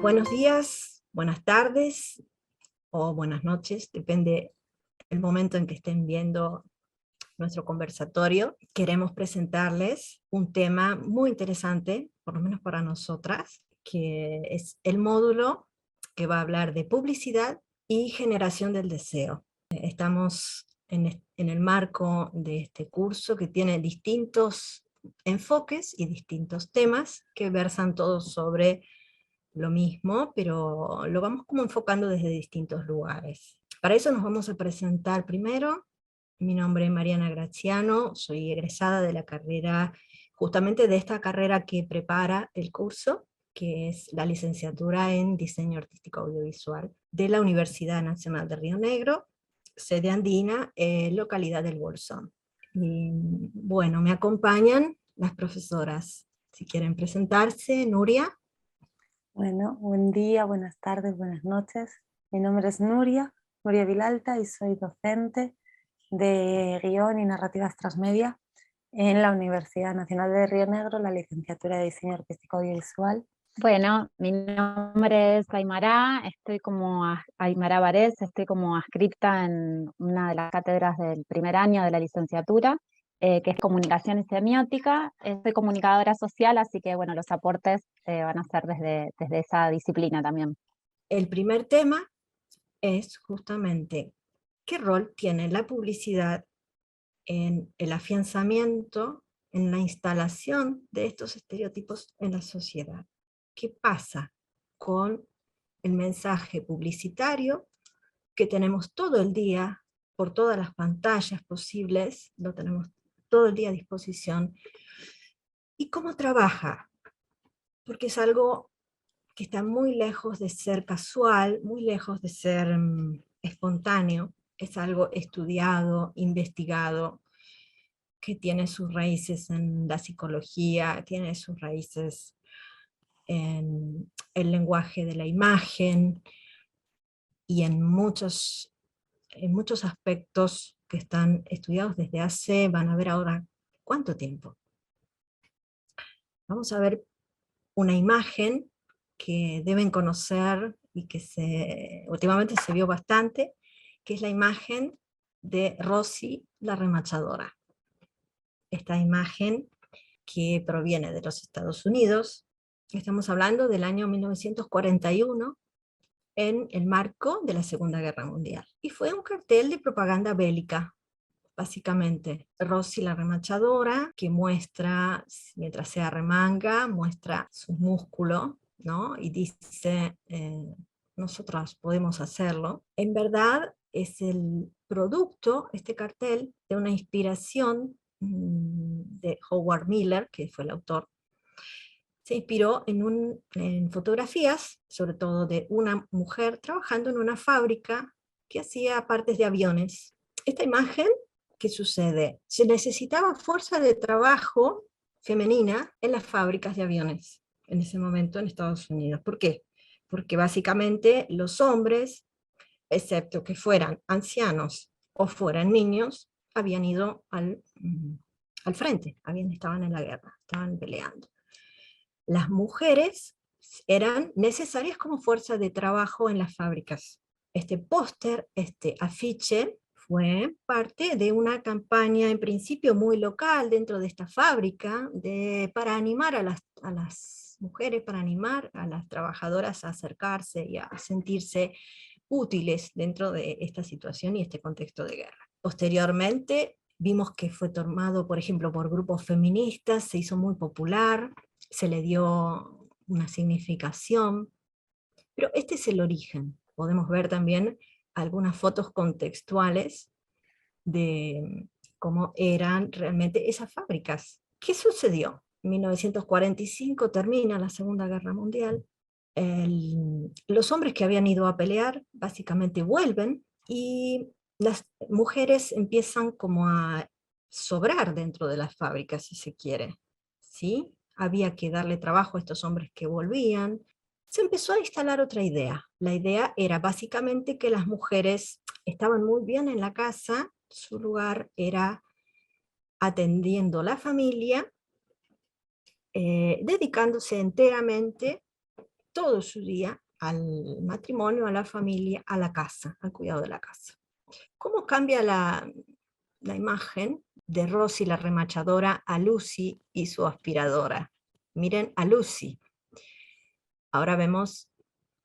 Buenos días, buenas tardes o buenas noches, depende del momento en que estén viendo nuestro conversatorio. Queremos presentarles un tema muy interesante, por lo menos para nosotras, que es el módulo que va a hablar de publicidad y generación del deseo. Estamos en el marco de este curso que tiene distintos enfoques y distintos temas que versan todos sobre lo mismo, pero lo vamos como enfocando desde distintos lugares. Para eso nos vamos a presentar primero. Mi nombre es Mariana Graziano, soy egresada de la carrera, justamente de esta carrera que prepara el curso, que es la licenciatura en Diseño Artístico Audiovisual de la Universidad Nacional de Río Negro, sede andina, localidad del Bolsón. Y, bueno, me acompañan las profesoras. Si quieren presentarse, Nuria. Bueno, buen día, buenas tardes, buenas noches. Mi nombre es Nuria Vilalta, y soy docente de guión y narrativas transmedia en la Universidad Nacional de Río Negro, la licenciatura de Diseño Artístico Audiovisual. Bueno, mi nombre es Aymara, Aymara Varés, estoy como adscripta en una de las cátedras del primer año de la licenciatura, que es Comunicación y Semiótica. Soy comunicadora social, así que bueno, los aportes van a ser desde esa disciplina también. El primer tema es justamente qué rol tiene la publicidad en el afianzamiento, en la instalación de estos estereotipos en la sociedad. ¿Qué pasa con el mensaje publicitario que tenemos todo el día, por todas las pantallas posibles, lo tenemos todo el día a disposición? ¿Y cómo trabaja? Porque es algo que está muy lejos de ser casual, muy lejos de ser espontáneo, es algo estudiado, investigado, que tiene sus raíces en la psicología, tiene sus raíces en el lenguaje de la imagen y en muchos aspectos que están estudiados desde hace, van a ver ahora, ¿cuánto tiempo? Vamos a ver una imagen que deben conocer y que últimamente se vio bastante, que es la imagen de Rosy la remachadora. Esta imagen que proviene de los Estados Unidos, estamos hablando del año 1941, en el marco de la Segunda Guerra Mundial. Y fue un cartel de propaganda bélica, básicamente. Rosy la remachadora, que muestra, mientras se arremanga, muestra su músculo, ¿no? Y dice, nosotros podemos hacerlo. En verdad es el producto, este cartel, de una inspiración de Howard Miller, que fue el autor. Se inspiró en fotografías, sobre todo de una mujer trabajando en una fábrica que hacía partes de aviones. Esta imagen, ¿qué sucede? Se necesitaba fuerza de trabajo femenina en las fábricas de aviones en ese momento en Estados Unidos. ¿Por qué? Porque básicamente los hombres, excepto que fueran ancianos o fueran niños, habían ido al frente, estaban en la guerra, estaban peleando. Las mujeres eran necesarias como fuerza de trabajo en las fábricas. Este póster, este afiche, fue parte de una campaña en principio muy local dentro de esta fábrica para animar a las mujeres, para animar a las trabajadoras a acercarse y a sentirse útiles dentro de esta situación y este contexto de guerra. Posteriormente vimos que fue tomado, por ejemplo, por grupos feministas, se hizo muy popular, se le dio una significación, pero este es el origen. Podemos ver también algunas fotos contextuales de cómo eran realmente esas fábricas. ¿Qué sucedió? En 1945 termina la Segunda Guerra Mundial, los hombres que habían ido a pelear básicamente vuelven y las mujeres empiezan como a sobrar dentro de las fábricas, si se quiere, ¿sí? Había que darle trabajo a estos hombres que volvían. Se empezó a instalar otra idea. La idea era básicamente que las mujeres estaban muy bien en la casa, su lugar era atendiendo la familia, dedicándose enteramente todo su día al matrimonio, a la familia, a la casa, al cuidado de la casa. ¿Cómo cambia la imagen de Rosy la remachadora a Lucy y su aspiradora? Miren a Lucy. Ahora vemos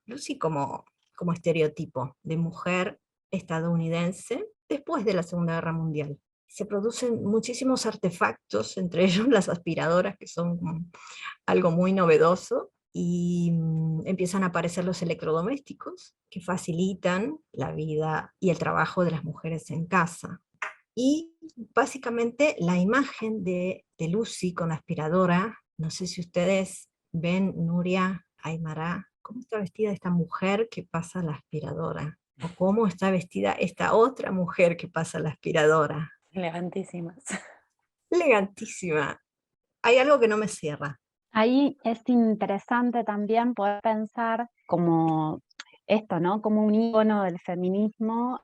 Lucy como estereotipo de mujer estadounidense después de la Segunda Guerra Mundial. Se producen muchísimos artefactos, entre ellos las aspiradoras, que son algo muy novedoso, y empiezan a aparecer los electrodomésticos que facilitan la vida y el trabajo de las mujeres en casa. Y básicamente la imagen de Lucy con la aspiradora, no sé si ustedes ven, Nuria, Aymara, cómo está vestida esta mujer que pasa la aspiradora, o cómo está vestida esta otra mujer que pasa la aspiradora. Elegantísimas. Elegantísima. Hay algo que no me cierra. Ahí es interesante también poder pensar como esto, ¿no? Como un ícono del feminismo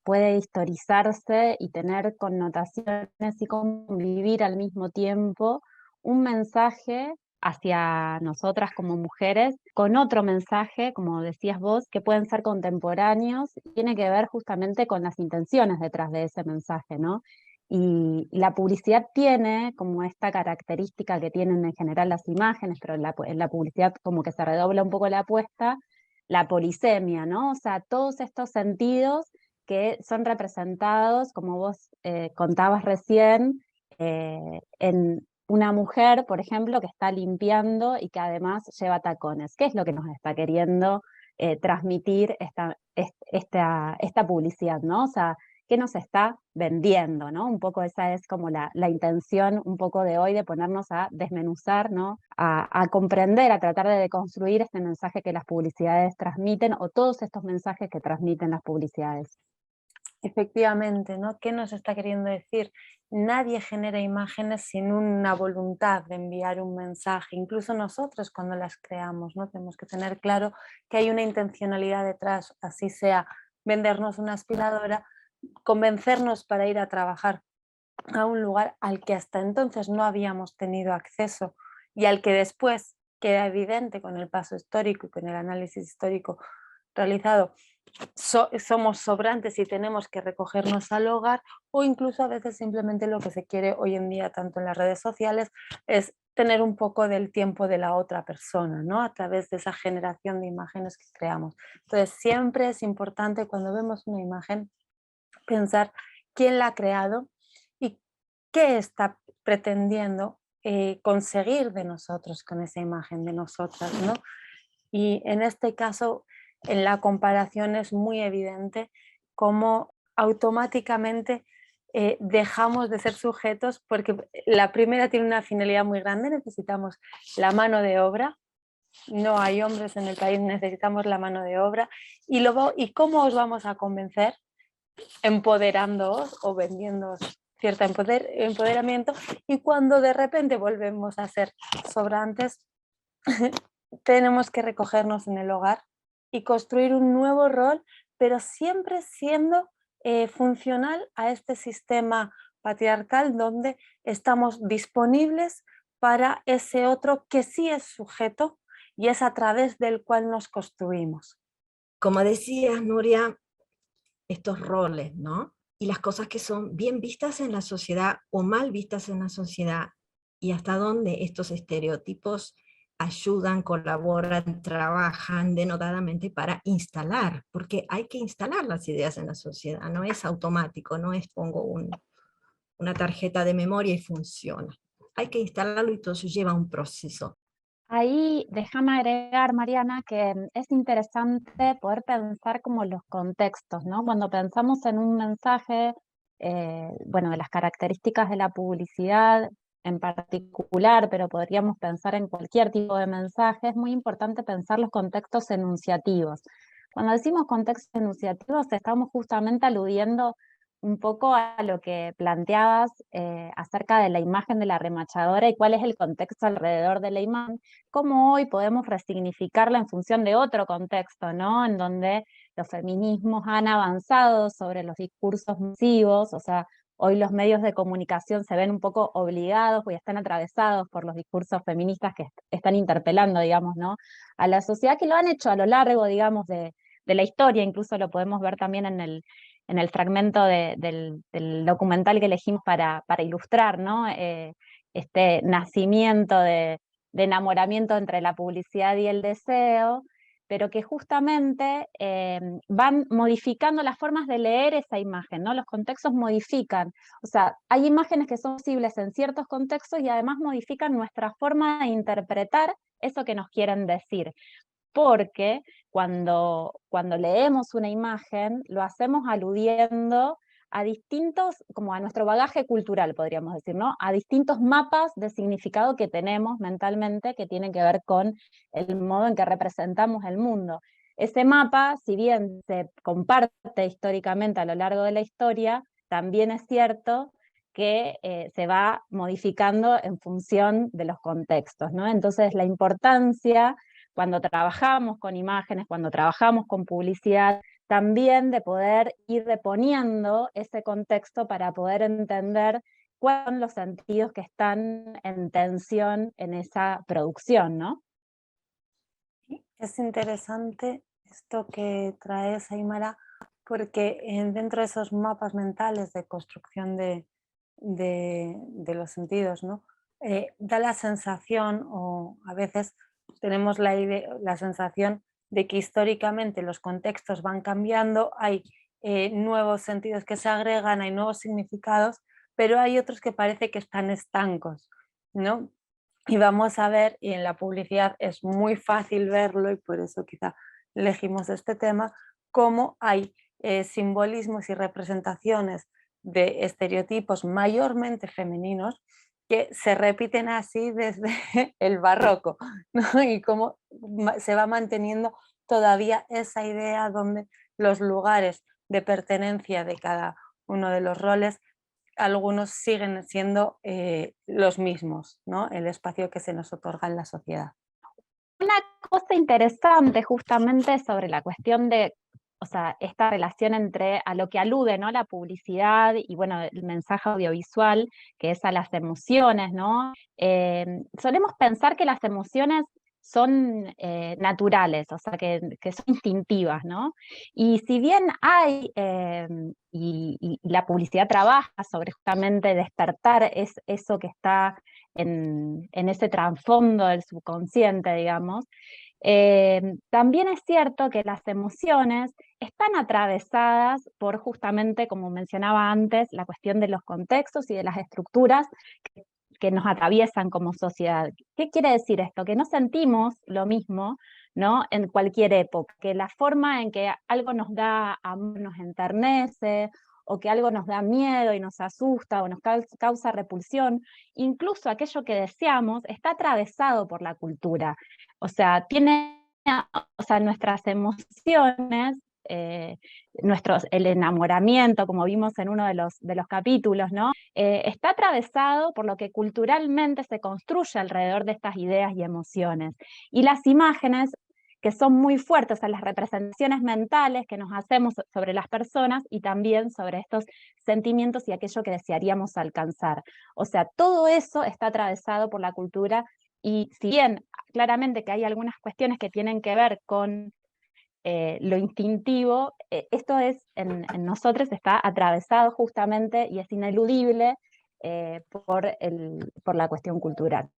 puede historizarse y tener connotaciones y convivir al mismo tiempo un mensaje hacia nosotras como mujeres, con otro mensaje, como decías vos, que pueden ser contemporáneos, y tiene que ver justamente con las intenciones detrás de ese mensaje, ¿no? Y la publicidad tiene como esta característica que tienen en general las imágenes, pero en la publicidad como que se redobla un poco la apuesta, la polisemia, ¿no? O sea, todos estos sentidos que son representados, como vos contabas recién, en una mujer, por ejemplo, que está limpiando y que además lleva tacones. ¿Qué es lo que nos está queriendo transmitir esta publicidad, ¿no? O sea, qué nos está vendiendo, ¿no? Un poco esa es como la intención un poco de hoy, de ponernos a desmenuzar, ¿no? A comprender, a tratar de deconstruir este mensaje que las publicidades transmiten o todos estos mensajes que transmiten las publicidades. Efectivamente, ¿no? ¿Qué nos está queriendo decir? Nadie genera imágenes sin una voluntad de enviar un mensaje, incluso nosotros cuando las creamos, ¿no? Tenemos que tener claro que hay una intencionalidad detrás, así sea vendernos una aspiradora, convencernos para ir a trabajar a un lugar al que hasta entonces no habíamos tenido acceso y al que después queda evidente con el paso histórico y con el análisis histórico realizado, somos sobrantes y tenemos que recogernos al hogar, o incluso a veces simplemente lo que se quiere hoy en día, tanto en las redes sociales, es tener un poco del tiempo de la otra persona, ¿no? A través de esa generación de imágenes que creamos. Entonces, siempre es importante cuando vemos una imagen pensar quién la ha creado y qué está pretendiendo conseguir de nosotros con esa imagen de nosotras, ¿no? Y en este caso, en la comparación es muy evidente cómo automáticamente dejamos de ser sujetos, porque la primera tiene una finalidad muy grande, necesitamos la mano de obra, no hay hombres en el país, necesitamos la mano de obra, ¿y cómo os vamos a convencer? Empoderándoos o vendiéndoos cierto empoderamiento, y cuando de repente volvemos a ser sobrantes, tenemos que recogernos en el hogar y construir un nuevo rol, pero siempre siendo funcional a este sistema patriarcal donde estamos disponibles para ese otro que sí es sujeto y es a través del cual nos construimos. Como decías, Nuria, estos roles, ¿no? Y las cosas que son bien vistas en la sociedad o mal vistas en la sociedad, y hasta dónde estos estereotipos ayudan, colaboran, trabajan denodadamente para instalar, porque hay que instalar las ideas en la sociedad, no es automático, no es pongo una tarjeta de memoria y funciona. Hay que instalarlo y todo eso lleva un proceso. Ahí déjame agregar, Mariana, que es interesante poder pensar como los contextos, ¿no? Cuando pensamos en un mensaje, bueno, de las características de la publicidad en particular, pero podríamos pensar en cualquier tipo de mensaje, es muy importante pensar los contextos enunciativos. Cuando decimos contextos enunciativos, estamos justamente aludiendo un poco a lo que planteabas acerca de la imagen de la remachadora y cuál es el contexto alrededor de la imagen, cómo hoy podemos resignificarla en función de otro contexto, ¿no? En donde los feminismos han avanzado sobre los discursos masivos, o sea, hoy los medios de comunicación se ven un poco obligados y están atravesados por los discursos feministas que están interpelando, digamos, ¿no?, a la sociedad, que lo han hecho a lo largo, digamos, de la historia. Incluso lo podemos ver también en el fragmento del documental que elegimos para ilustrar, ¿no?, este nacimiento de enamoramiento entre la publicidad y el deseo, pero que justamente van modificando las formas de leer esa imagen, ¿no? Los contextos modifican, o sea, hay imágenes que son posibles en ciertos contextos y además modifican nuestra forma de interpretar eso que nos quieren decir, porque cuando leemos una imagen, lo hacemos aludiendo a distintos, como a nuestro bagaje cultural, podríamos decir, ¿no?, a distintos mapas de significado que tenemos mentalmente, que tienen que ver con el modo en que representamos el mundo. Ese mapa, si bien se comparte históricamente a lo largo de la historia, también es cierto que se va modificando en función de los contextos, ¿no? Entonces, la importancia, cuando trabajamos con imágenes, cuando trabajamos con publicidad, también de poder ir reponiendo ese contexto para poder entender cuáles son los sentidos que están en tensión en esa producción, ¿no? Es interesante esto que traes, Aymara, porque dentro de esos mapas mentales de construcción de los sentidos, ¿no? Da la sensación, o a veces tenemos la sensación de que históricamente los contextos van cambiando, hay nuevos sentidos que se agregan, hay nuevos significados, pero hay otros que parece que están estancos, ¿no? Y vamos a ver, y en la publicidad es muy fácil verlo, y por eso quizá elegimos este tema, cómo hay simbolismos y representaciones de estereotipos mayormente femeninos que se repiten así desde el barroco, ¿no? Y cómo se va manteniendo todavía esa idea donde los lugares de pertenencia de cada uno de los roles, algunos siguen siendo los mismos, ¿no?, el espacio que se nos otorga en la sociedad. Una cosa interesante justamente sobre la cuestión de, o sea, esta relación entre a lo que alude, ¿no?, la publicidad y, bueno, el mensaje audiovisual, que es a las emociones, ¿no? Solemos pensar que las emociones son naturales, o sea, que son instintivas, ¿no? Y si bien hay, y la publicidad trabaja sobre justamente despertar eso que está en ese trasfondo del subconsciente, digamos, también es cierto que las emociones están atravesadas por, justamente, como mencionaba antes, la cuestión de los contextos y de las estructuras que nos atraviesan como sociedad. ¿Qué quiere decir esto? Que no sentimos lo mismo, ¿no?, en cualquier época, que la forma en que algo nos da amor, nos enternece, o que algo nos da miedo y nos asusta o nos causa repulsión, incluso aquello que deseamos, está atravesado por la cultura. O sea, nuestras emociones, el enamoramiento, como vimos en uno de los capítulos, ¿no?, está atravesado por lo que culturalmente se construye alrededor de estas ideas y emociones. Y las imágenes, que son muy fuertes, a las representaciones mentales que nos hacemos sobre las personas y también sobre estos sentimientos y aquello que desearíamos alcanzar. O sea, todo eso está atravesado por la cultura, y si bien claramente que hay algunas cuestiones que tienen que ver con lo instintivo, esto en nosotros está atravesado justamente y es ineludible por la cuestión cultural.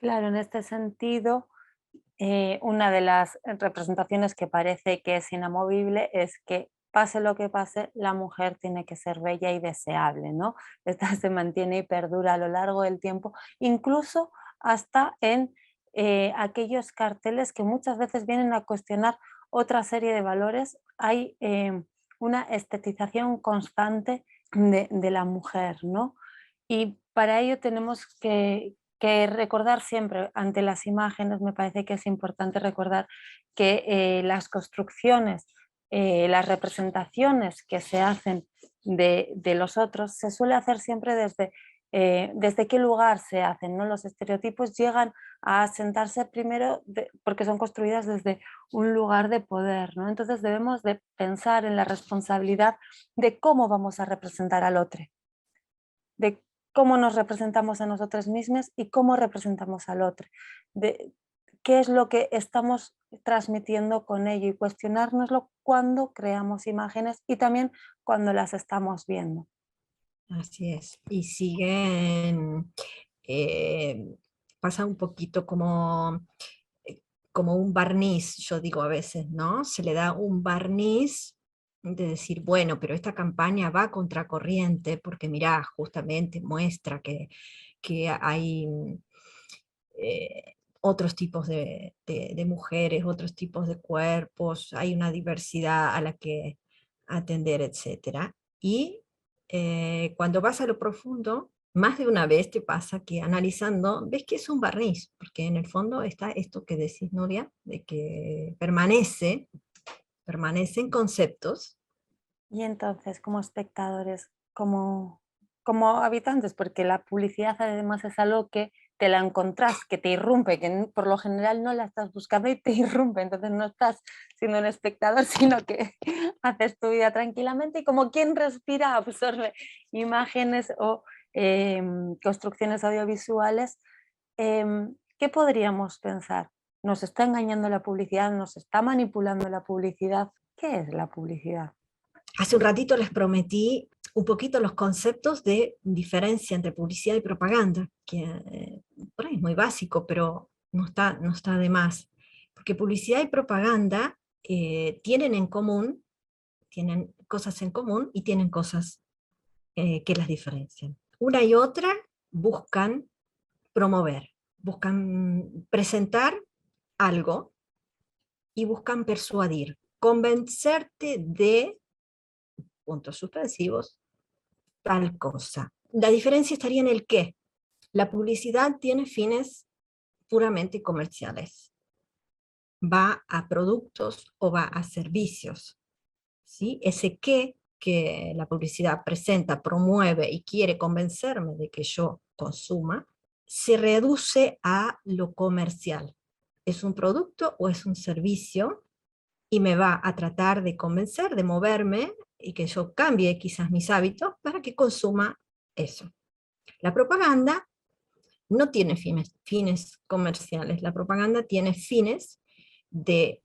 Claro, en este sentido, una de las representaciones que parece que es inamovible es que, pase lo que pase, la mujer tiene que ser bella y deseable, ¿no? Esta se mantiene y perdura a lo largo del tiempo, incluso hasta en aquellos carteles que muchas veces vienen a cuestionar otra serie de valores. Hay una estetización constante de la mujer, ¿no? Y para ello tenemos que recordar siempre, ante las imágenes, me parece que es importante recordar que las construcciones, las representaciones que se hacen de los otros, se suele hacer siempre desde qué lugar se hacen, ¿no? Los estereotipos llegan a sentarse primero porque son construidas desde un lugar de poder, ¿no? Entonces debemos de pensar en la responsabilidad de cómo vamos a representar al otro. de cómo nos representamos a nosotros mismos y cómo representamos al otro, de qué es lo que estamos transmitiendo con ello y cuestionárnoslo cuando creamos imágenes y también cuando las estamos viendo. Así es. Y siguen, eh, pasa un poquito como un barniz, yo digo a veces, ¿no? Se le da un barniz de decir, bueno, pero esta campaña va contracorriente porque mirá, justamente muestra que hay otros tipos de mujeres, otros tipos de cuerpos, hay una diversidad a la que atender, etc. Y cuando vas a lo profundo, más de una vez te pasa que analizando, ves que es un barniz, porque en el fondo está esto que decís, Nuria, de que permanecen conceptos. Y entonces, como espectadores, como habitantes, porque la publicidad además es algo que te la encontrás, que te irrumpe, que por lo general no la estás buscando y te irrumpe, entonces no estás siendo un espectador, sino que haces tu vida tranquilamente y como quien respira absorbe imágenes o construcciones audiovisuales. ¿Qué podríamos pensar? ¿Nos está engañando la publicidad? ¿Nos está manipulando la publicidad? ¿Qué es la publicidad? Hace un ratito les prometí un poquito los conceptos de diferencia entre publicidad y propaganda, que por ahí es muy básico, pero no está de más. Porque publicidad y propaganda tienen en común, tienen cosas en común y tienen cosas que las diferencian. Una y otra buscan promover, buscan presentar algo y buscan persuadir, convencerte de puntos suspensivos, tal cosa. La diferencia estaría en el qué. La publicidad tiene fines puramente comerciales. Va a productos o va a servicios. ¿Sí? Ese qué que la publicidad presenta, promueve y quiere convencerme de que yo consuma, se reduce a lo comercial. ¿Es un producto o es un servicio? Y me va a tratar de convencer, de moverme y que yo cambie quizás mis hábitos para que consuma eso. La propaganda no tiene fines comerciales, la propaganda tiene fines de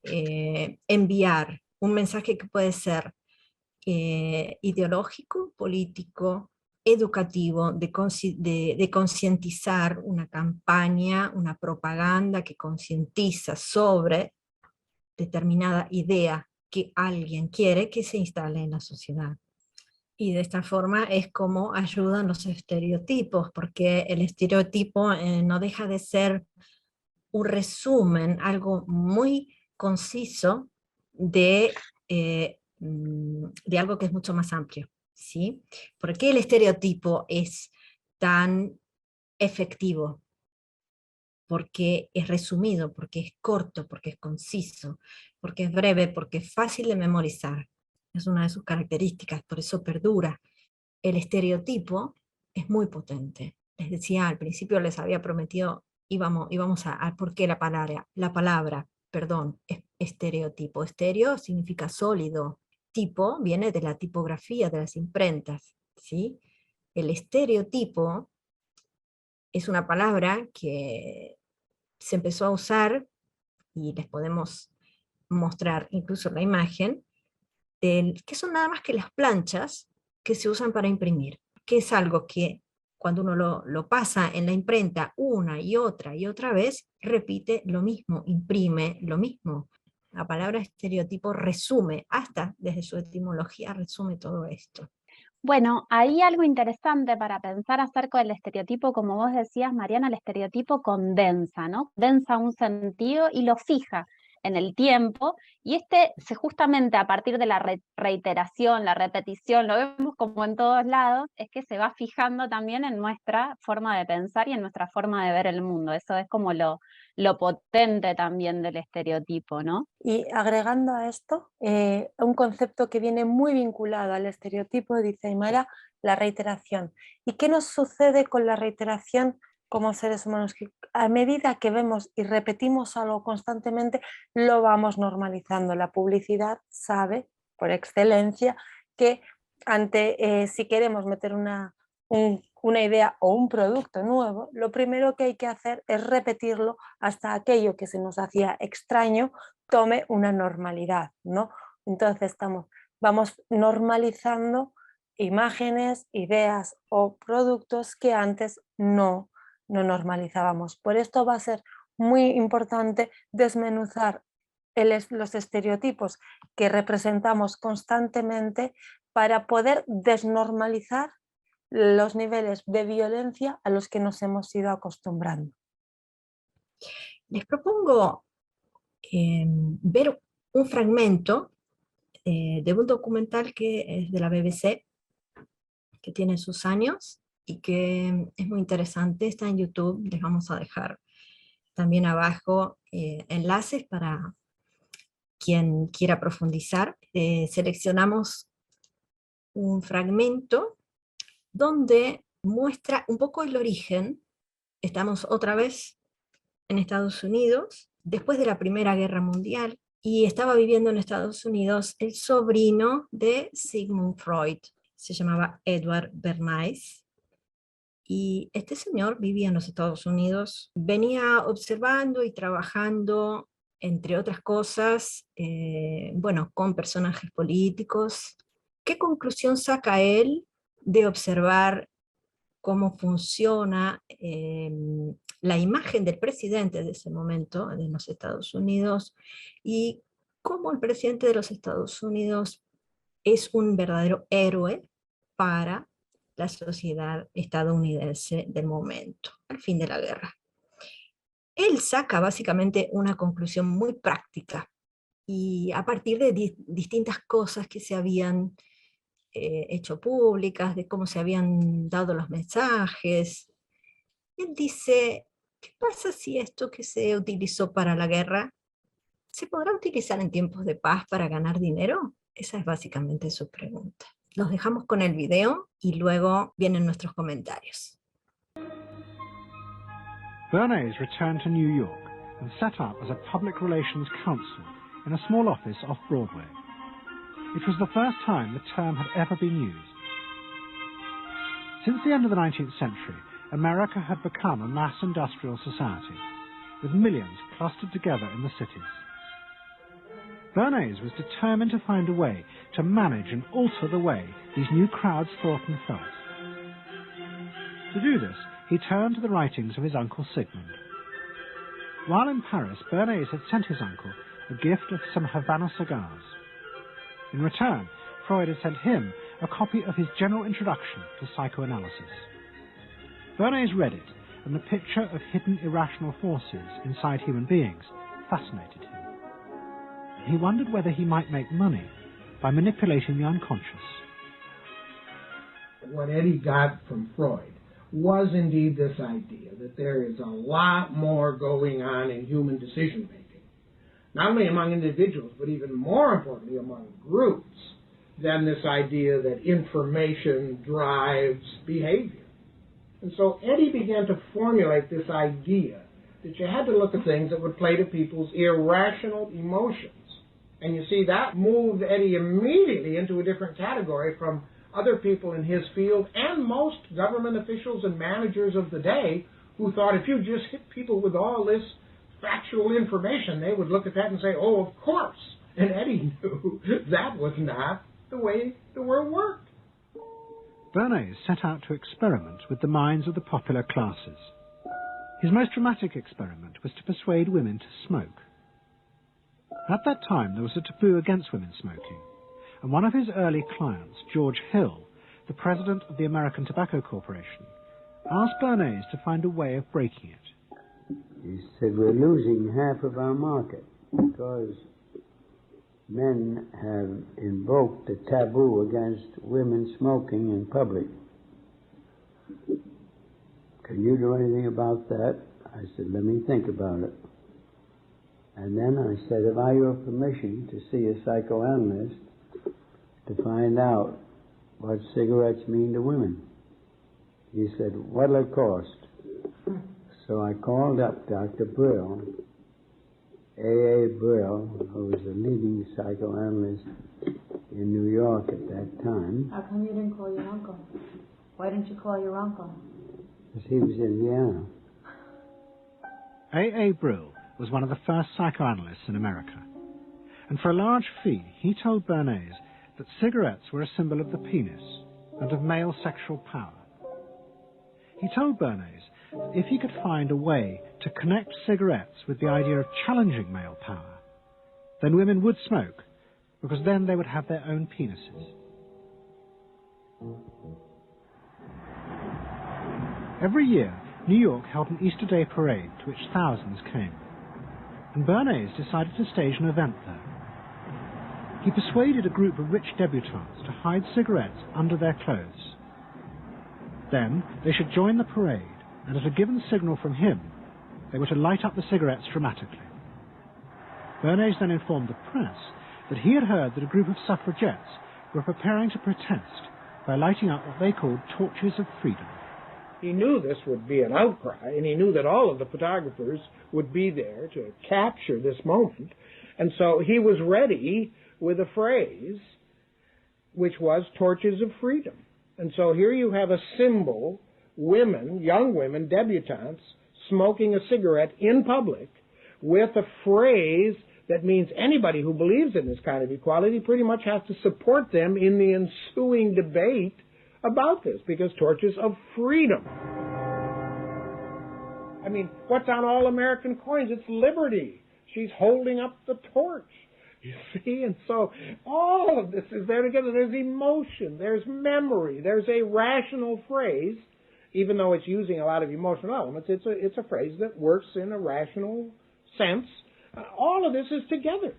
enviar un mensaje que puede ser ideológico, político, educativo, de concientizar, una campaña, una propaganda que concientiza sobre determinada idea que alguien quiere que se instale en la sociedad. Y de esta forma es como ayudan los estereotipos, porque el estereotipo no deja de ser un resumen, algo muy conciso de algo que es mucho más amplio. ¿Sí? ¿Por qué el estereotipo es tan efectivo? Porque es resumido, porque es corto, porque es conciso, porque es breve, porque es fácil de memorizar. Es una de sus características, por eso perdura. El estereotipo es muy potente. Les decía, al principio les había prometido, íbamos a ¿por qué la palabra, perdón, es estereotipo. Estereo significa sólido. Tipo viene de la tipografía, de las imprentas. ¿Sí? El estereotipo es una palabra que se empezó a usar, y les podemos mostrar incluso la imagen, que son nada más que las planchas que se usan para imprimir, que es algo que cuando uno lo pasa en la imprenta una y otra vez, repite lo mismo, imprime lo mismo. La palabra estereotipo resume, hasta desde su etimología, resume todo esto. Bueno, hay algo interesante para pensar acerca del estereotipo, como vos decías, Mariana, el estereotipo condensa, ¿no? Condensa un sentido y lo fija en el tiempo, y justamente a partir de la reiteración, la repetición, lo vemos como en todos lados, es que se va fijando también en nuestra forma de pensar y en nuestra forma de ver el mundo. Eso es como lo potente también del estereotipo, ¿no? Y agregando a esto, un concepto que viene muy vinculado al estereotipo, dice Aymara, la reiteración. ¿Y qué nos sucede con la reiteración como seres humanos? Que a medida que vemos y repetimos algo constantemente, lo vamos normalizando. La publicidad sabe, por excelencia, que si queremos meter un una idea o un producto nuevo, lo primero que hay que hacer es repetirlo hasta aquello que se nos hacía extraño tome una normalidad, ¿no? Entonces vamos normalizando imágenes, ideas o productos que antes no normalizábamos. Por esto va a ser muy importante desmenuzar los estereotipos que representamos constantemente para poder desnormalizar los niveles de violencia a los que nos hemos ido acostumbrando. Les propongo ver un fragmento de un documental que es de la BBC, que tiene sus años y que es muy interesante, está en YouTube. Les vamos a dejar también abajo enlaces para quien quiera profundizar. Seleccionamos un fragmento donde muestra un poco el origen. Estamos otra vez en Estados Unidos, después de la Primera Guerra Mundial, y estaba viviendo en Estados Unidos el sobrino de Sigmund Freud, se llamaba Edward Bernays, y este señor vivía en los Estados Unidos, venía observando y trabajando, entre otras cosas, bueno, con personajes políticos. ¿Qué conclusión saca él de observar cómo funciona la imagen del presidente de ese momento de los Estados Unidos y cómo el presidente de los Estados Unidos es un verdadero héroe para la sociedad estadounidense del momento, al fin de la guerra? Él saca básicamente una conclusión muy práctica y a partir de distintas cosas que se habían hecho públicas, de cómo se habían dado los mensajes. Él dice, ¿qué pasa si esto que se utilizó para la guerra se podrá utilizar en tiempos de paz para ganar dinero? Esa es básicamente su pregunta. Los dejamos con el video y luego vienen nuestros comentarios. Bernays returned to New York and set up as a public relations counsel in a small office off Broadway. It was the first time the term had ever been used. Since the end of the 19th century, America had become a mass industrial society, with millions clustered together in the cities. Bernays was determined to find a way to manage and alter the way these new crowds thought and felt. To do this, he turned to the writings of his uncle Sigmund. While in Paris, Bernays had sent his uncle a gift of some Havana cigars. In return, Freud had sent him a copy of his general introduction to psychoanalysis. Bernays read it, and the picture of hidden irrational forces inside human beings fascinated him. He wondered whether he might make money by manipulating the unconscious. What Eddie got from Freud was indeed this idea that there is a lot more going on in human decision-making, not only among individuals, but even more importantly among groups, than this idea that information drives behavior. And so Eddie began to formulate this idea that you had to look at things that would play to people's irrational emotions. And you see, that moved Eddie immediately into a different category from other people in his field and most government officials and managers of the day who thought if you just hit people with all this factual information, they would look at that and say, oh, of course. And Eddie knew that was not the way the world worked. Bernays set out to experiment with the minds of the popular classes. His most dramatic experiment was to persuade women to smoke. At that time, there was a taboo against women smoking, and one of his early clients, George Hill, the president of the American Tobacco Corporation, asked Bernays to find a way of breaking it. He said, we're losing half of our market because men have invoked a taboo against women smoking in public. Can you do anything about that? I said, let me think about it. And then I said, have I your permission to see a psychoanalyst to find out what cigarettes mean to women? He said, what'll it cost? So I called up Dr. Brill, A.A. Brill, who was a leading psychoanalyst in New York at that time. How come you didn't call your uncle? Why didn't you call your uncle? Because he was in Vienna. A. Brill was one of the first psychoanalysts in America, and for a large fee he told Bernays that cigarettes were a symbol of the penis and of male sexual power. He told Bernays that if he could find a way to connect cigarettes with the idea of challenging male power, then women would smoke, because then they would have their own penises. Every year, New York held an Easter Day parade to which thousands came, and Bernays decided to stage an event there. He persuaded a group of rich debutantes to hide cigarettes under their clothes. Then they should join the parade, and at a given signal from him, they were to light up the cigarettes dramatically. Bernays then informed the press that he had heard that a group of suffragettes were preparing to protest by lighting up what they called torches of freedom. He knew this would be an outcry, and he knew that all of the photographers would be there to capture this moment. And so he was ready with a phrase which was torches of freedom. And so here you have a symbol, women, young women, debutantes, smoking a cigarette in public with a phrase that means anybody who believes in this kind of equality pretty much has to support them in the ensuing debate about this, because torches of freedom. I mean, what's on all American coins? It's liberty. She's holding up the torch, you see? And so all of this is there together. There's emotion, there's memory, there's a rational phrase, even though it's using a lot of emotional elements. It's a phrase that works in a rational sense. All of this is together.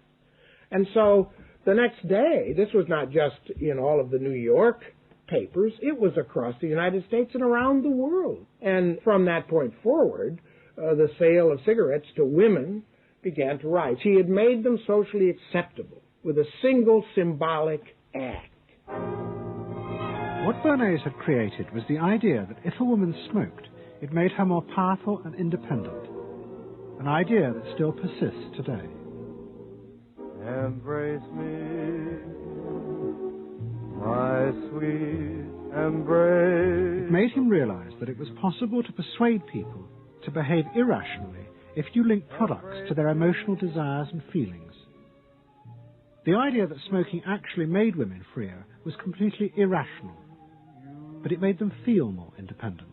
And so the next day, this was not just in all of the New York papers, it was across the United States and around the world. And from that point forward, the sale of cigarettes to women began to rise. He had made them socially acceptable with a single symbolic act. What Bernays had created was the idea that if a woman smoked, it made her more powerful and independent, an idea that still persists today. Embrace me, my sweet embrace. It made him realize that it was possible to persuade people to behave irrationally if you link products to their emotional desires and feelings. The idea that smoking actually made women freer was completely irrational, but it made them feel more independent.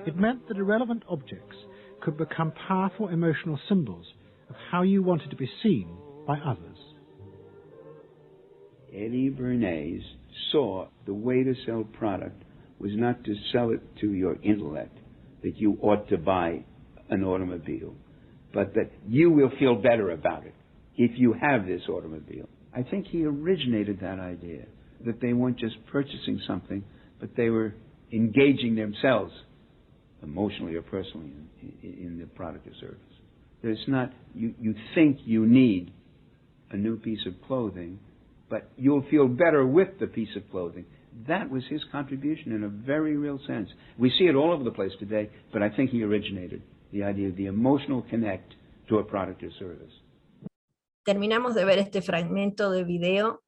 It meant that irrelevant objects could become powerful emotional symbols of how you wanted to be seen by others. Eddie Bernays saw the way to sell product was not to sell it to your intellect, that you ought to buy an automobile, but that you will feel better about it if you have this automobile. I think he originated that idea, that they weren't just purchasing something, but they were engaging themselves emotionally or personally in the product or service. There's not, you think you need a new piece of clothing, but you'll feel better with the piece of clothing. That was his contribution in a very real sense. We see it all over the place today, but I think he originated the idea of the emotional connect to a product or service. Terminamos de ver este fragmento de video,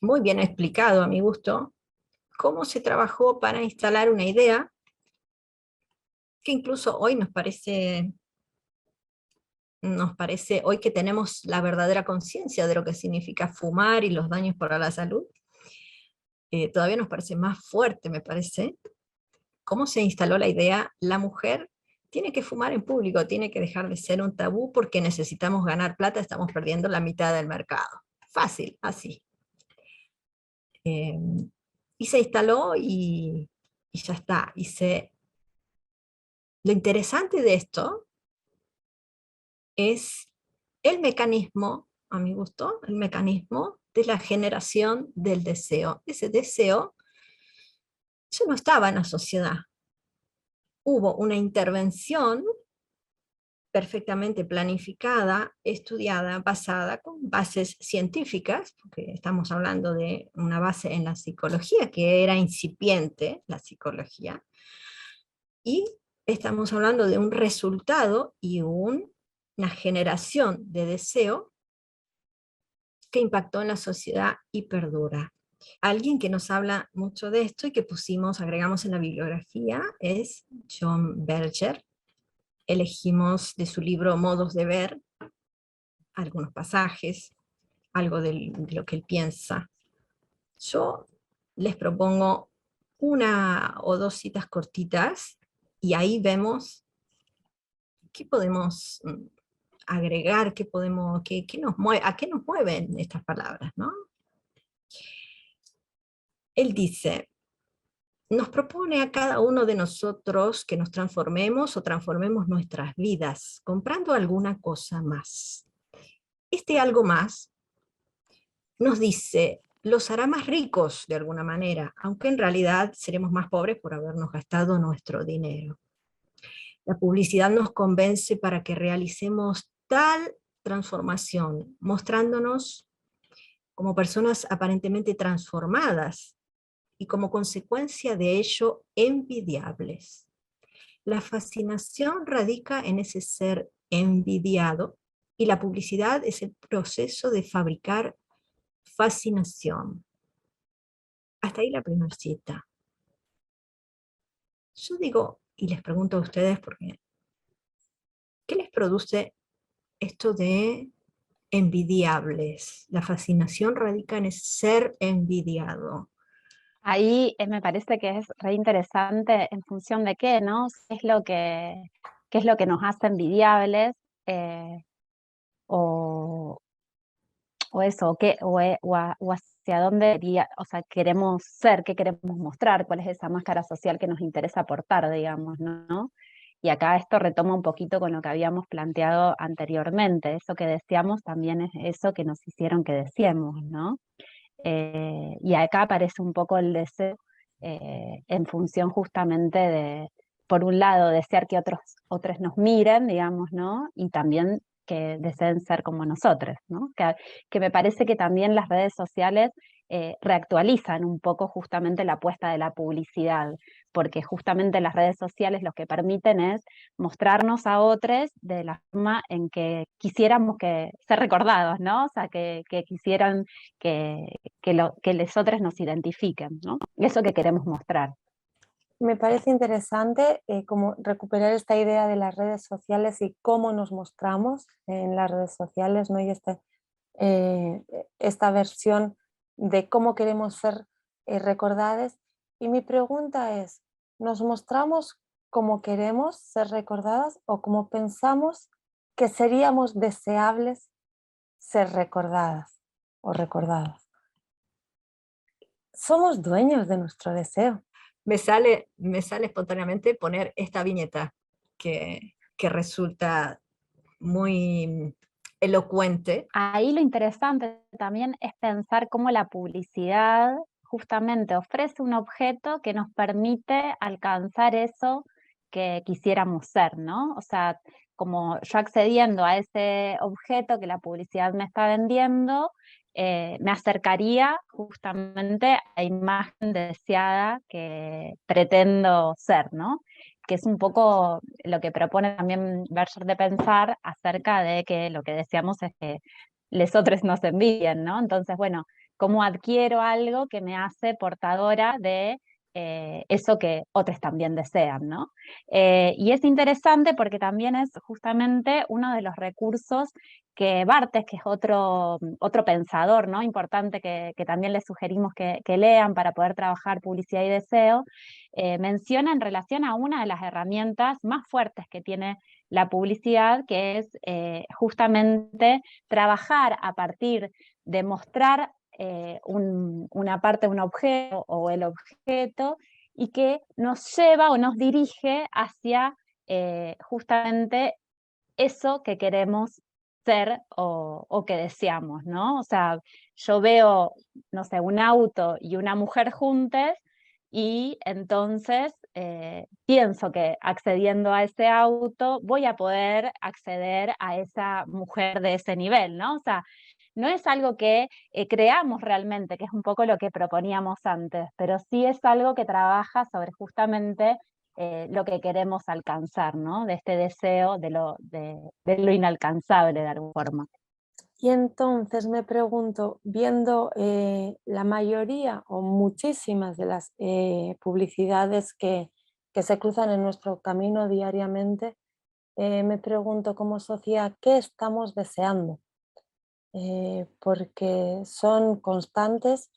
muy bien explicado a mi gusto, cómo se trabajó para instalar una idea que incluso hoy nos parece hoy que tenemos la verdadera conciencia de lo que significa fumar y los daños para la salud, todavía nos parece más fuerte, me parece, cómo se instaló la idea, la mujer tiene que fumar en público, tiene que dejar de ser un tabú porque necesitamos ganar plata, estamos perdiendo la mitad del mercado. Fácil, así. Y se instaló y ya está. Lo interesante de esto es el mecanismo, a mi gusto, el mecanismo de la generación del deseo. Ese deseo ya no estaba en la sociedad. Hubo una intervención perfectamente planificada, estudiada, basada con bases científicas, porque estamos hablando de una base en la psicología, que era incipiente, la psicología, y estamos hablando de un resultado y una generación de deseo que impactó en la sociedad y perdura. Alguien que nos habla mucho de esto y que agregamos en la bibliografía es John Berger. Elegimos de su libro Modos de Ver algunos pasajes, algo de lo que él piensa. Yo les propongo una o dos citas cortitas y ahí vemos qué podemos agregar, a qué nos mueven estas palabras, ¿no? Él dice, nos propone a cada uno de nosotros que nos transformemos o transformemos nuestras vidas, comprando alguna cosa más. Este algo más nos dice, los hará más ricos de alguna manera, aunque en realidad seremos más pobres por habernos gastado nuestro dinero. La publicidad nos convence para que realicemos tal transformación, mostrándonos como personas aparentemente transformadas, y como consecuencia de ello envidiables. La fascinación radica en ese ser envidiado y la publicidad es el proceso de fabricar fascinación. Hasta ahí la primera cita. Yo digo, y les pregunto a ustedes, porque ¿qué les produce esto de envidiables? La fascinación radica en ese ser envidiado. Ahí me parece que es re interesante en función de qué, ¿no? ¿Qué es lo que nos hace envidiables? O, o eso, o hacia dónde o sea, queremos ser, qué queremos mostrar, cuál es esa máscara social que nos interesa aportar, digamos, ¿no? Y acá esto retoma un poquito con lo que habíamos planteado anteriormente. Eso que deseamos también es eso que nos hicieron que deseemos, ¿no? Y acá aparece un poco el deseo en función justamente de, por un lado, desear que otros nos miren, digamos, ¿no? Y también que deseen ser como nosotros, ¿no? Que me parece que también las redes sociales reactualizan un poco justamente la apuesta de la publicidad, porque justamente las redes sociales lo que permiten es mostrarnos a otros de la forma en que quisiéramos ser recordados, ¿no? O sea, que quisieran que los otros nos identifiquen, ¿no? Eso que queremos mostrar. Me parece interesante como recuperar esta idea de las redes sociales y cómo nos mostramos en las redes sociales, ¿no? Y esta versión de cómo queremos ser recordadas. Y mi pregunta es, ¿nos mostramos como queremos ser recordadas o como pensamos que seríamos deseables ser recordadas o recordadas? Somos dueños de nuestro deseo. Me sale espontáneamente poner esta viñeta que resulta muy elocuente. Ahí lo interesante también es pensar cómo la publicidad justamente ofrece un objeto que nos permite alcanzar eso que quisiéramos ser, ¿no? O sea, como yo accediendo a ese objeto que la publicidad me está vendiendo, me acercaría justamente a la imagen deseada que pretendo ser, ¿no? Que es un poco lo que propone también Berger de pensar acerca de que lo que deseamos es que les otros nos envidien, ¿no? Entonces, bueno, ¿cómo adquiero algo que me hace portadora de eso que otros también desean, ¿no? Y es interesante porque también es justamente uno de los recursos que Barthes, que es otro pensador, ¿no? Importante que también les sugerimos que lean para poder trabajar publicidad y deseo, menciona en relación a una de las herramientas más fuertes que tiene la publicidad, que es justamente trabajar a partir de mostrar una parte de un objeto o el objeto y que nos lleva o nos dirige hacia justamente eso que queremos ser o que deseamos, ¿no? O sea, yo veo, no sé, un auto y una mujer juntas y entonces pienso que accediendo a ese auto voy a poder acceder a esa mujer de ese nivel, ¿no? O sea, no es algo que creamos realmente, que es un poco lo que proponíamos antes, pero sí es algo que trabaja sobre justamente lo que queremos alcanzar, ¿no? De este deseo de lo inalcanzable de alguna forma. Y entonces me pregunto, viendo la mayoría o muchísimas de las publicidades que se cruzan en nuestro camino diariamente, me pregunto como sociedad, ¿qué estamos deseando? Porque son constantes,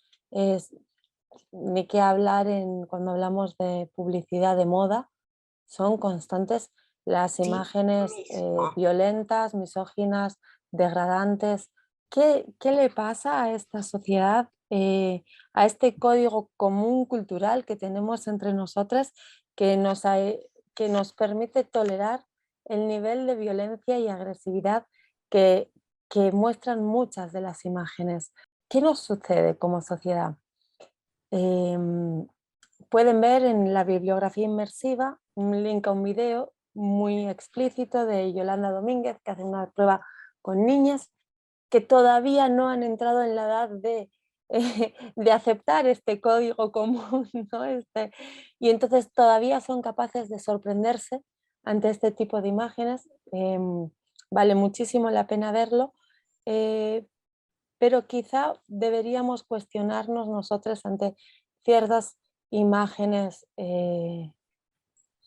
ni qué hablar cuando hablamos de publicidad de moda, son constantes las Sí, imágenes mismo. violentas, misóginas, degradantes. ¿Qué le pasa a esta sociedad, a este código común cultural que tenemos entre nosotras que nos permite tolerar el nivel de violencia y agresividad que, que muestran muchas de las imágenes? ¿Qué nos sucede como sociedad? Em, Pueden ver en la bibliografía inmersiva un link a un video muy explícito de Yolanda Domínguez, que hace una prueba con niñas que todavía no han entrado en la edad de aceptar este código común, ¿no? Y entonces todavía son capaces de sorprenderse ante este tipo de imágenes. Vale muchísimo la pena verlo, eh, pero quizá deberíamos cuestionarnos nosotros ante ciertas imágenes que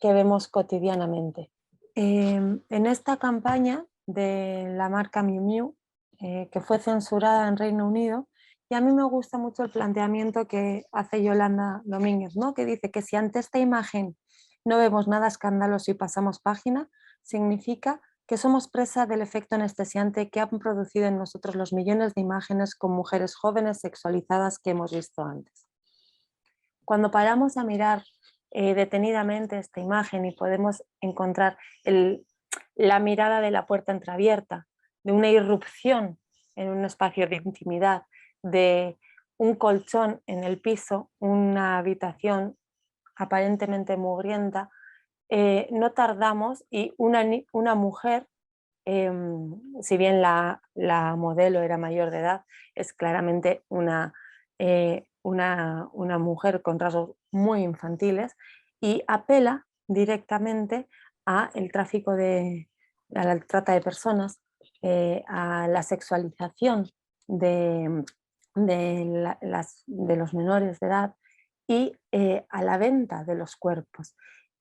vemos cotidianamente. En esta campaña de la marca Miu Miu, que fue censurada en Reino Unido, y a mí me gusta mucho el planteamiento que hace Yolanda Domínguez, ¿no? Que dice que si ante esta imagen no vemos nada escandaloso y pasamos página, significa que somos presa del efecto anestesiante que han producido en nosotros los millones de imágenes con mujeres jóvenes sexualizadas que hemos visto antes. Cuando paramos a mirar detenidamente esta imagen y podemos encontrar la mirada de la puerta entreabierta, de una irrupción en un espacio de intimidad, de un colchón en el piso, una habitación aparentemente mugrienta, no tardamos y una mujer, si bien la modelo era mayor de edad, es claramente una mujer con rasgos muy infantiles y apela directamente a el tráfico a la trata de personas, a la sexualización de, de los menores de edad y a la venta de los cuerpos.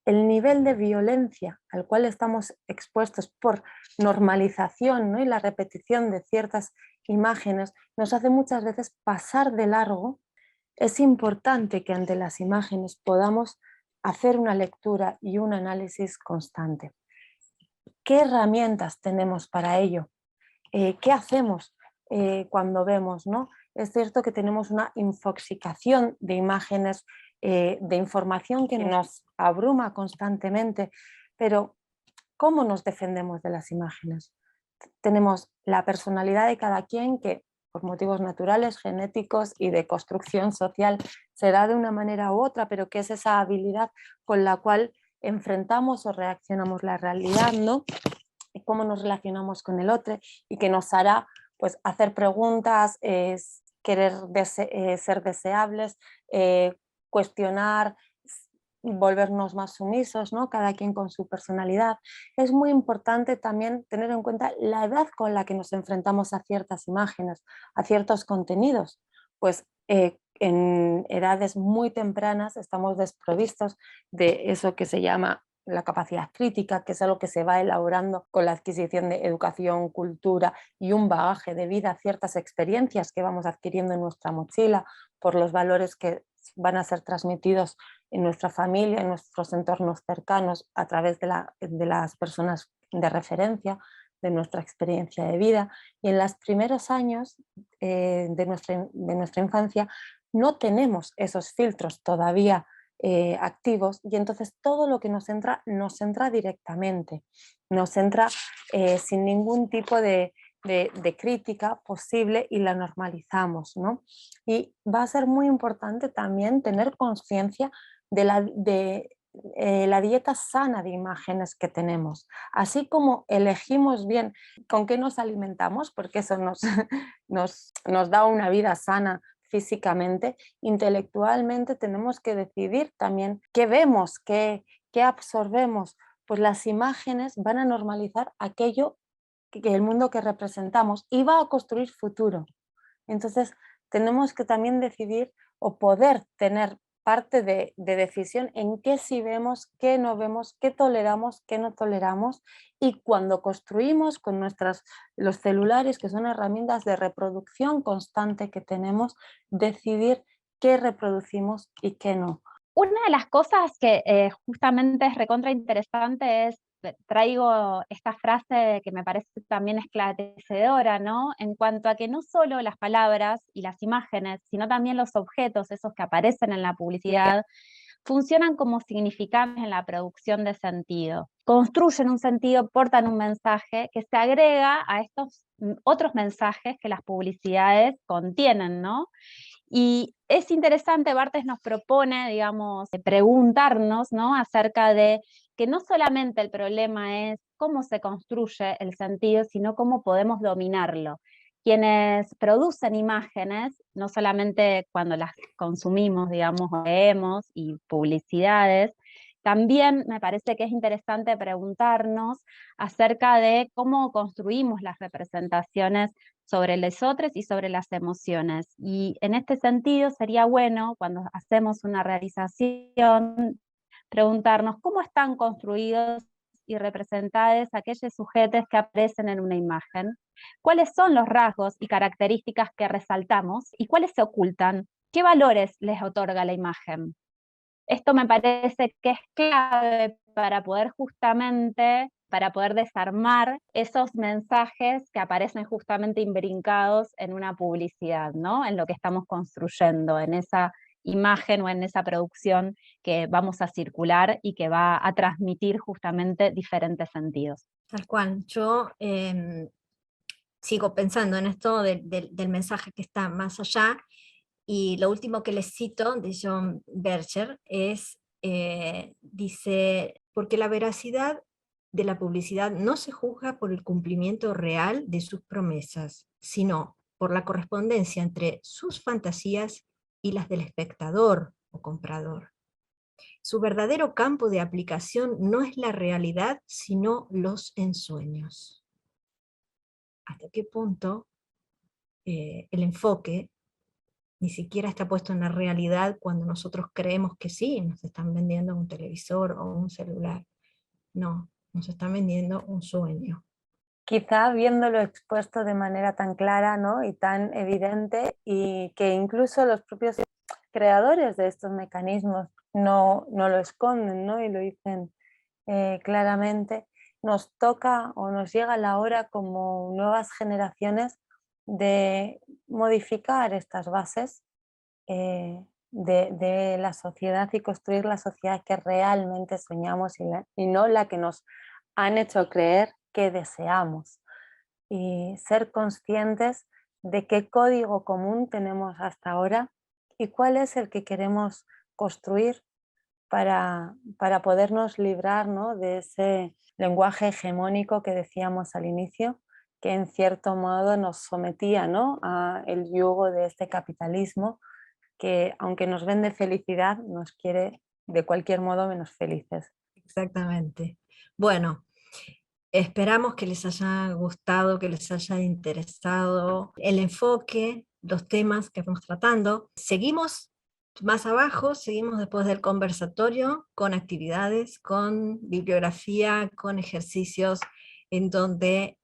El nivel de violencia al cual estamos expuestos por normalización, ¿no? Y la repetición de ciertas imágenes nos hace muchas veces pasar de largo. Es importante que ante las imágenes podamos hacer una lectura y un análisis constante. ¿Qué herramientas tenemos para ello? ¿Qué hacemos cuando vemos, ¿no? Es cierto que tenemos una infoxicación de imágenes, de información que nos abruma constantemente, pero ¿cómo nos defendemos de las imágenes? Tenemos la personalidad de cada quien que por motivos naturales, genéticos y de construcción social se da de una manera u otra, pero que es esa habilidad con la cual enfrentamos o reaccionamos la realidad, ¿no? Y cómo nos relacionamos con el otro y que nos hará pues hacer preguntas, querer ser deseables, cuestionar, volvernos más sumisos, ¿no? Cada quien con su personalidad. Es muy importante también tener en cuenta la edad con la que nos enfrentamos a ciertas imágenes, a ciertos contenidos. Pues en edades muy tempranas estamos desprovistos de eso que se llama la capacidad crítica, que es algo que se va elaborando con la adquisición de educación, cultura y un bagaje de vida, ciertas experiencias que vamos adquiriendo en nuestra mochila por los valores que van a ser transmitidos en nuestra familia, en nuestros entornos cercanos, a través de las personas de referencia, de nuestra experiencia de vida. Y en los primeros años de nuestra infancia no tenemos esos filtros todavía activos y entonces todo lo que nos entra directamente, nos entra sin ningún tipo de crítica posible y la normalizamos, ¿no? Y va a ser muy importante también tener conciencia de la dieta sana de imágenes que tenemos, así como elegimos bien con qué nos alimentamos, porque eso nos da una vida sana físicamente, intelectualmente tenemos que decidir también qué vemos, qué absorbemos, pues las imágenes van a normalizar aquello el mundo que representamos y va a construir futuro. Entonces tenemos que también decidir o poder tener parte de decisión en qué sí vemos, qué no vemos, qué toleramos, qué no toleramos, y cuando construimos con los celulares, que son herramientas de reproducción constante que tenemos, decidir qué reproducimos y qué no. Una de las cosas que justamente es recontra interesante es, traigo esta frase que me parece también esclarecedora, ¿no? En cuanto a que no solo las palabras y las imágenes, sino también los objetos, esos que aparecen en la publicidad, funcionan como significantes en la producción de sentido. Construyen un sentido, portan un mensaje que se agrega a estos otros mensajes que las publicidades contienen, ¿no? Y es interesante, Barthes nos propone, digamos, preguntarnos, ¿no?, acerca de que no solamente el problema es cómo se construye el sentido, sino cómo podemos dominarlo. Quienes producen imágenes, no solamente cuando las consumimos, digamos, o leemos, y publicidades, también me parece que es interesante preguntarnos acerca de cómo construimos las representaciones sobre los otros y sobre las emociones. Y en este sentido sería bueno, cuando hacemos una realización, preguntarnos cómo están construidos y representados aquellos sujetos que aparecen en una imagen, cuáles son los rasgos y características que resaltamos y cuáles se ocultan, qué valores les otorga la imagen. Esto me parece que es clave para poder justamente, para poder desarmar esos mensajes que aparecen justamente imbrincados en una publicidad, ¿no? En lo que estamos construyendo, en esa imagen o en esa producción que vamos a circular y que va a transmitir justamente diferentes sentidos. Tal cual. Yo sigo pensando en esto del mensaje que está más allá, y lo último que les cito de John Berger es, dice, porque la veracidad de la publicidad no se juzga por el cumplimiento real de sus promesas, sino por la correspondencia entre sus fantasías y las del espectador o comprador. Su verdadero campo de aplicación no es la realidad, sino los ensueños. ¿Hasta qué punto el enfoque ni siquiera está puesto en la realidad cuando nosotros creemos que sí, nos están vendiendo un televisor o un celular? No, nos están vendiendo un sueño. Quizá viéndolo expuesto de manera tan clara, ¿no?, y tan evidente, y que incluso los propios creadores de estos mecanismos no lo esconden, ¿no?, y lo dicen claramente, nos toca o nos llega la hora como nuevas generaciones de modificar estas bases de la sociedad y construir la sociedad que realmente soñamos y no la que nos han hecho creer que deseamos. Y ser conscientes de qué código común tenemos hasta ahora y cuál es el que queremos construir para podernos librar, ¿no?, de ese lenguaje hegemónico que decíamos al inicio, que en cierto modo nos sometía, ¿no?, a el yugo de este capitalismo que, aunque nos vende felicidad, nos quiere de cualquier modo menos felices. Exactamente. Bueno, esperamos que les haya gustado, que les haya interesado el enfoque, los temas que estamos tratando. Seguimos más abajo, seguimos después del conversatorio con actividades, con bibliografía, con ejercicios en donde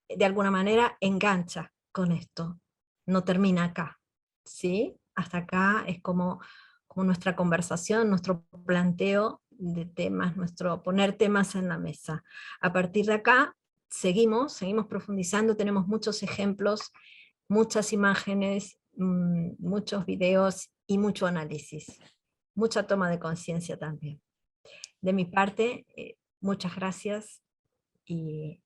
de alguna manera engancha con esto. No termina acá, ¿sí? Hasta acá es como nuestra conversación, nuestro planteo de temas, nuestro poner temas en la mesa. A partir de acá seguimos profundizando, tenemos muchos ejemplos, muchas imágenes, muchos videos y mucho análisis, mucha toma de conciencia también. De mi parte, muchas gracias y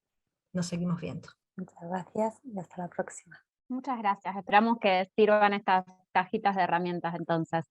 nos seguimos viendo. Muchas gracias y hasta la próxima. Muchas gracias. Esperamos que sirvan estas cajitas de herramientas entonces.